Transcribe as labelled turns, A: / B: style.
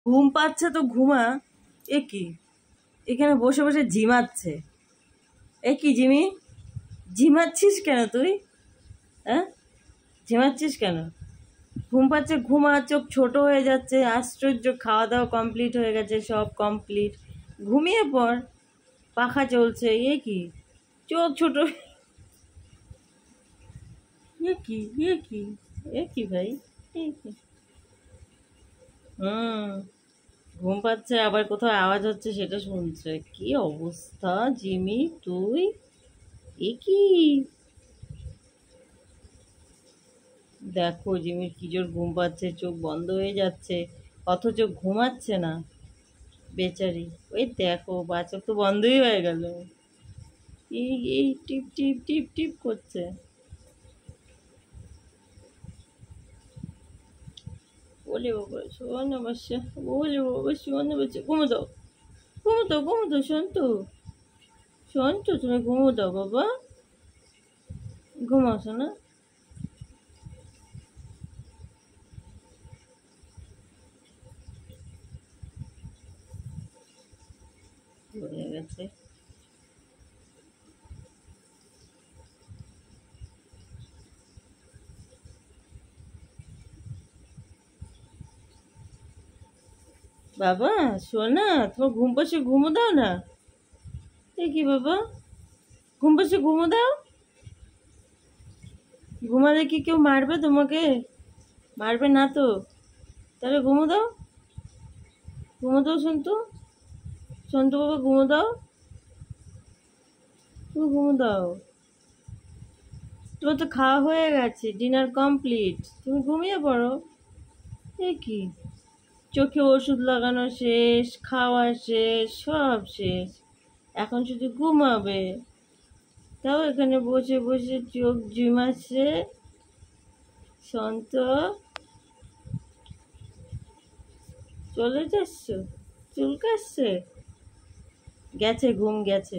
A: ঘুম পাচ্ছে তো ঘুমা। এ কি, এখানে বসে বসে ঝিমাচ্ছে। এ কি জিমি, ঝিমাচ্ছিস কেন তুই? হ্যাঁ, ঝিমাচ্ছিস কেন? ঘুম পাচ্ছে ঘুমা, চোখ ছোট হয়ে যাচ্ছে। আশ্চর্য, খাওয়া দাওয়া কমপ্লিট হয়ে গেছে, সব কমপ্লিট। ঘুমিয়ে পড়, পাখা চলছে। এ কি, চোখ ছোট। এ কি, এ কি, এ কি ভাই, এ কি? হুম, ঘুম পাচ্ছে, আবার কোথাও আওয়াজ হচ্ছে সেটা শুনছে। কি অবস্থা জিমি তুই! এ কি, দেখো জিমির কি জোর ঘুম পাচ্ছে, চোখ বন্ধ হয়ে যাচ্ছে, অথচ ঘুমাচ্ছে না বেচারি। ওই দেখো, বাচ্চা তো বন্ধই হয়ে গেল। এই এই টিপ টিপ টিপ টিপ করছে। বলে বাবা শোন অবশ্যই, বলে বাবা শোন অবশ্যই, ঘুমো দাও, ঘুমো দাও, ঘুমো দাও, শান্ত, শান্ত, তুমি ঘুমো দাও বাবা, ঘুমাও শোনা। হয়ে গেছে। বাবা শোনা, তোমার ঘুম পাচ্ছে, ঘুমো দাও না। এ কি বাবা, ঘুম পাচ্ছে ঘুমো দাও। ঘুমালে কি কেউ মারবে তোমাকে? মারবে না তো? তাহলে ঘুমো দাও, ঘুমো দাও সন্তু, সন্তু বাবা ঘুমো দাও, তুমি ঘুমো দাও। তোমার তো খাওয়া হয়ে গেছে, ডিনার কমপ্লিট, তুমি ঘুমিয়ে পড়ো। এ কি, চোখে ওষুধ লাগানো শেষ, খাওয়া শেষ, সব শেষ, এখন শুধু ঘুমাবে। তাও এখানে বসে বসে চোখ ঝিমাচ্ছে। শান্ত, চলে যাচ্ছ, চুলকাচ্ছে, গেছে ঘুম গেছে।